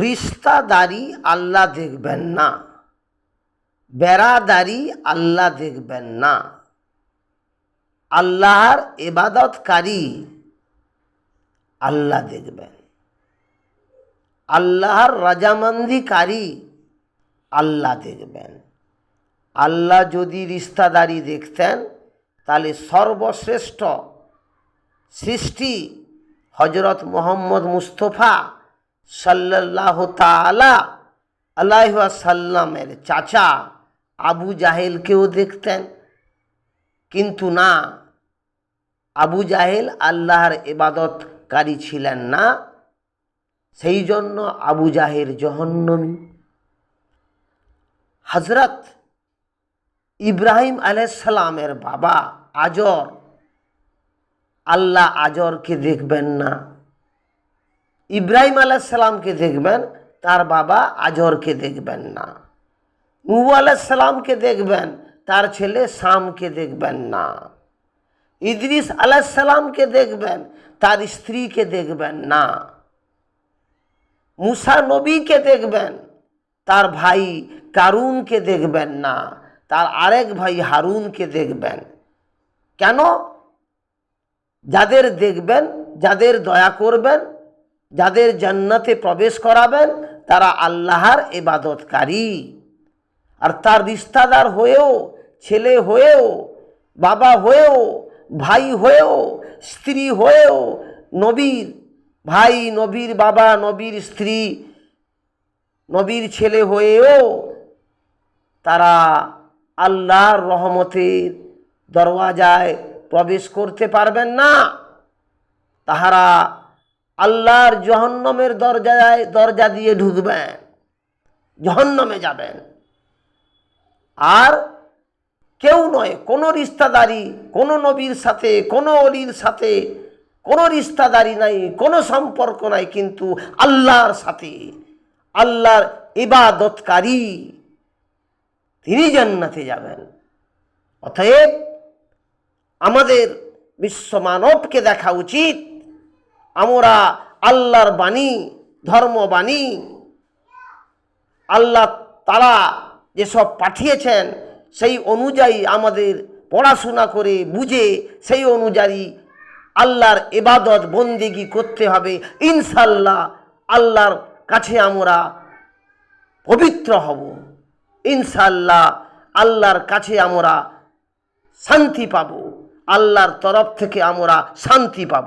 রিশতাদারি আল্লাহ দেখবেন না, বেরাদারি আল্লাহ দেখবেন না। আল্লাহর ইবাদতকারী আল্লাহ দেখবেন, আল্লাহর রাজামন্দিকারী আল্লাহ দেখবেন। আল্লাহ যদি রিশতাদারি দেখতেন তাহলে সর্বশ্রেষ্ঠ সৃষ্টি হজরত মুহাম্মদ মুস্তফা সাল্লাল্লাহু তাআলা আলাইহি ওয়াসাল্লামের চাচা আবু জাহেলকেও দেখতেন। কিন্তু না, আবু জাহেল আল্লাহর ইবাদতকারী ছিলেন না, সেই জন্য আবু জাহেল জাহান্নামী। হযরত ইব্রাহিম আলাইহিস সালামের বাবা আজর, আল্লাহ আজরকে দেখবেন না। ইব্রাহিম আলাইহিস সালামকে দেখবেন, তার বাবা আজরকে দেখবেন না। নূহ আলাইহিস সালামকে দেখবেন, তার ছেলে শামকে দেখবেন না। ইদ্রিস আলাইহিস সালামকে দেখবেন, তার স্ত্রীকে দেখবেন না। মুসা নবীকে দেখবেন, তার ভাই কারুনকে দেখবেন না, তার আরেক ভাই হারুনকে দেখবেন। কেন? যাদের দেখবেন, যাদের দয়া করবেন, যাদের জান্নাতে প্রবেশ করাবেন, তারা আল্লাহর ইবাদতকারী। আর তার রিশতাদার হয়েও, ছেলে হয়েও, বাবা হয়েও, ভাই হয়েও, স্ত্রী হয়েও, নবীর ভাই, নবীর বাবা, নবীর স্ত্রী, নবীর ছেলে হয়েও তারা আল্লাহর রহমতের দরওয়াজায় প্রবেশ করতে পারবেন না। তাহারা আল্লাহর জাহান্নামের দরজা দিয়ে ঢুকবেন, জাহান্নামে যাবেন। আর কেউ নয়, কোনো রিশতাদারি, কোনো নবীর সাথে, কোনো অলির সাথে কোনো রিশতাদারি নাই, কোনো সম্পর্ক নাই, কিন্তু আল্লাহর সাথে, আল্লাহর ইবাদতকারী, তিনি জান্নাতে যাবেন। অতএব আমাদের বিশ্ব মানবকে দেখা উচিত আমরা আল্লাহর বাণী, ধর্মবাণী, আল্লাহ তাআলা যেসব পাঠিয়েছেন সেই অনুযায়ী আমাদের পড়াশোনা করে বুঝে সেই অনুযায়ী আল্লাহর ইবাদত বন্দেগী করতে হবে। ইনশাআল্লাহ আল্লাহর কাছে আমরা পবিত্র হব, ইনশাআল্লাহ আল্লাহর কাছে আমরা শান্তি পাব, আল্লাহর তরফ থেকে আমরা শান্তি পাব।